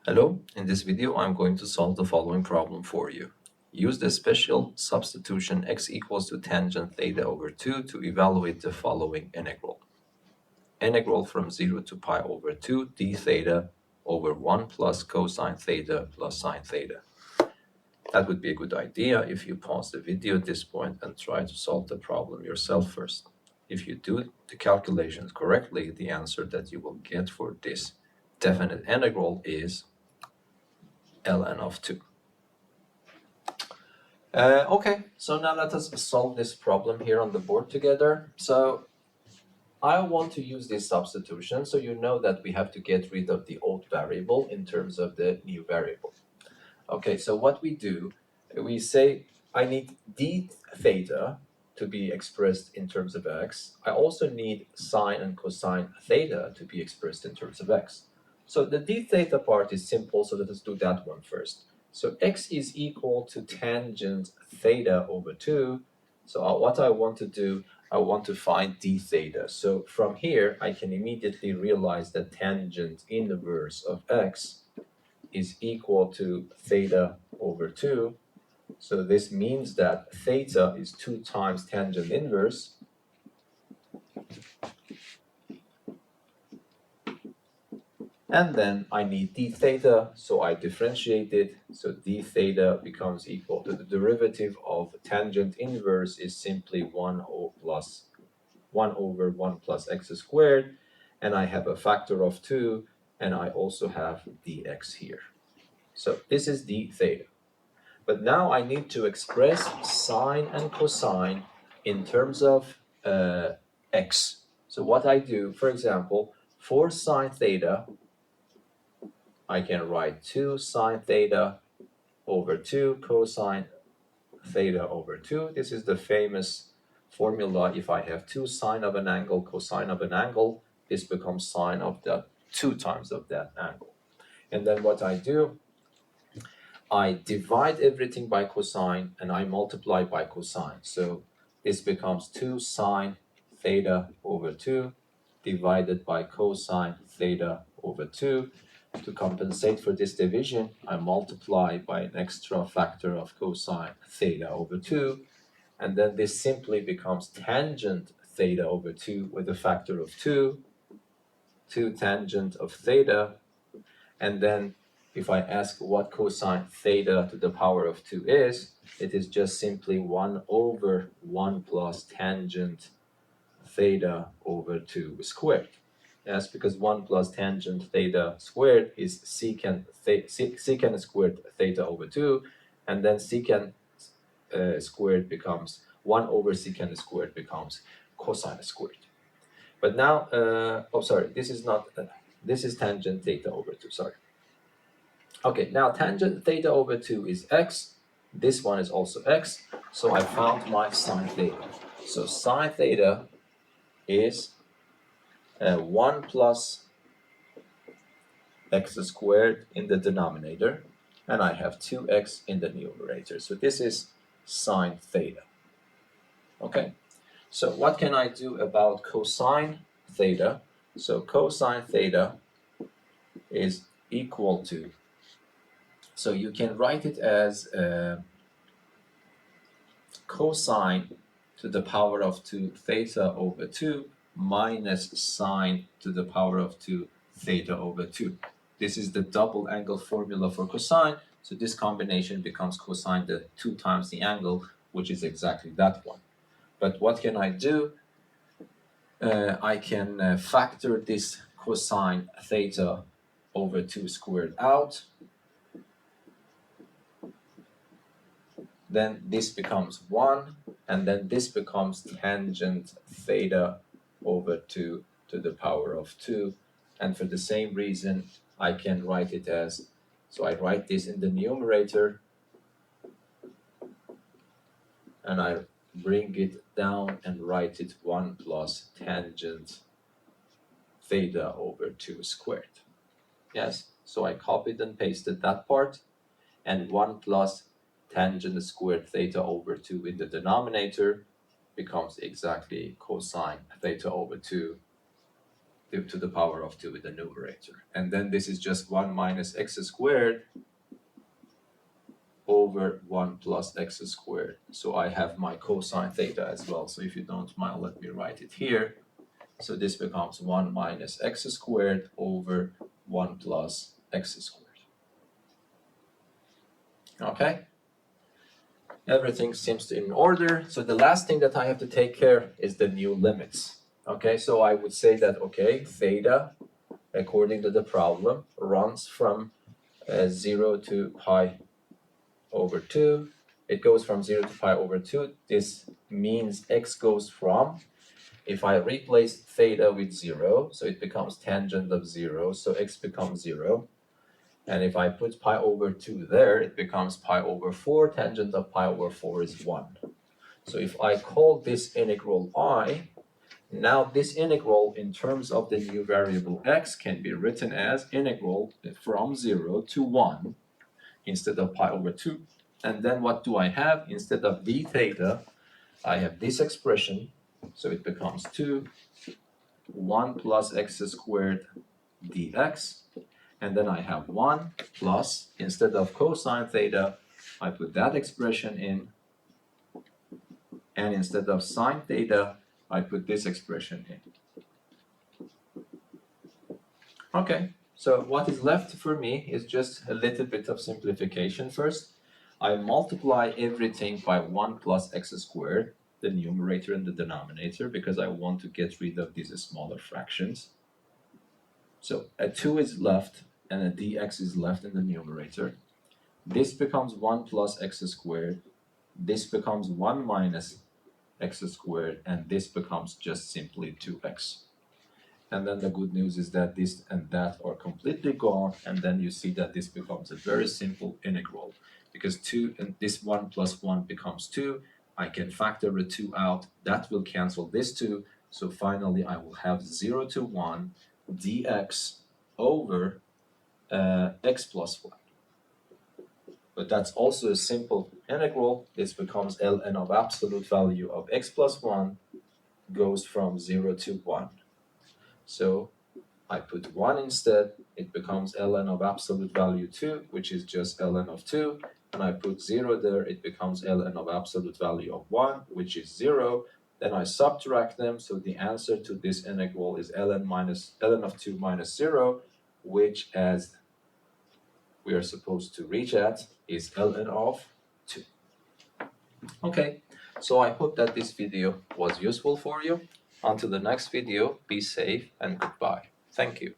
Hello, in this video I'm going to solve the following problem for you. Use the special substitution x equals to tangent theta over 2 to evaluate the following integral. Integral from 0 to pi over 2 d theta over 1 plus cosine theta plus sine theta. That would be a good idea if you pause the video at this point and try to solve the problem yourself first. If you do the calculations correctly, the answer that you will get for this definite integral is ln of 2. Okay, so now let us solve this problem here on the board together. So I want to use this substitution, so you know that we have to get rid of the old variable in terms of the new variable. Okay, so what we do, we say I need d theta to be expressed in terms of x. I also need sine and cosine theta to be expressed in terms of x. So the d theta part is simple, so let us do that one first. So x is equal to tangent theta over 2. So what I want to do, I want to find d theta. So from here, I can immediately realize that tangent inverse of x is equal to theta over 2. So this means that theta is 2 times tangent inverse. And then I need d theta, so I differentiate it. So d theta becomes equal to the derivative of tangent inverse is simply 1 over 1 plus x squared. And I have a factor of 2, and I also have dx here. So this is d theta. But now I need to express sine and cosine in terms of x. So what I do, for example, for sine theta, I can write 2 sine theta over 2 cosine theta over 2. This is the famous formula. If I have 2 sine of an angle, cosine of an angle, this becomes sine of the 2 times of that angle. And then what I do, I divide everything by cosine and I multiply by cosine. So this becomes 2 sine theta over 2 divided by cosine theta over 2. To compensate for this division, I multiply by an extra factor of cosine theta over 2. And then this simply becomes tangent theta over 2 with a factor of 2 tangent of theta. And then if I ask what cosine theta to the power of 2 is, it is just simply 1 over 1 plus tangent theta over 2 squared. Yes, because 1 plus tangent theta squared is secant squared theta over 2, and then secant squared becomes 1 over secant squared becomes cosine squared. But now, this is not, this is tangent theta over 2, sorry. Okay, now tangent theta over 2 is x. This one is also x. So I found my sine theta. So sine theta is 1 plus x squared in the denominator, and I have 2x in the numerator. So this is sine theta. Okay, so what can I do about cosine theta? So cosine theta is equal to, so you can write it as cosine to the power of 2 theta over 2 minus sine to the power of 2 theta over 2. This is the double angle formula for cosine, so this combination becomes cosine the 2 times the angle, which is exactly that one. But what can I do? I can factor this cosine theta over 2 squared out. Then this becomes 1, and then this becomes tangent theta over 2 to the power of 2. And for the same reason, I can write it as, so I write this in the numerator, and I bring it down and write it 1 plus tangent theta over 2 squared. Yes, so I copied and pasted that part, and 1 plus tangent squared theta over 2 in the denominator becomes exactly cosine theta over 2 to the power of 2 in the numerator. And then this is just 1 minus x squared over 1 plus x squared. So I have my cosine theta as well. So if you don't mind, let me write it here. So this becomes 1 minus x squared over 1 plus x squared. Okay? Everything seems to be in order. So the last thing that I have to take care is the new limits. Okay, so I would say that, okay, theta, according to the problem, runs from 0 to pi over 2. It goes from 0 to pi over 2. This means x goes from, if I replace theta with 0, so it becomes tangent of 0, so x becomes 0. And if I put pi over 2 there, it becomes pi over 4. Tangent of pi over 4 is 1. So if I call this integral I, now this integral in terms of the new variable x can be written as integral from 0 to 1 instead of pi over 2. And then what do I have? Instead of d theta, I have this expression. So it becomes 2, 1 plus x squared dx. And then I have 1 plus, instead of cosine theta, I put that expression in. And instead of sine theta, I put this expression in. Okay, so what is left for me is just a little bit of simplification first. I multiply everything by 1 plus x squared, the numerator and the denominator, because I want to get rid of these smaller fractions. So a 2 is left and a dx is left in the numerator. This becomes 1 plus x squared. This becomes 1 minus x squared, and this becomes just simply 2x. And then the good news is that this and that are completely gone, and then you see that this becomes a very simple integral, because 2 and this 1 plus 1 becomes 2. I can factor a 2 out. That will cancel this 2. So finally, I will have 0 to 1 dx over x plus 1. But that's also a simple integral. This becomes ln of absolute value of x plus 1 goes from 0 to 1. So I put 1 instead. It becomes ln of absolute value 2, which is just ln of 2. And I put 0 there. It becomes ln of absolute value of 1, which is 0. Then I subtract them. So the answer to this integral is ln of 2 minus 0, which, as we are supposed to reach at, is ln of 2. Okay, so I hope that this video was useful for you. Until the next video, be safe and goodbye. Thank you.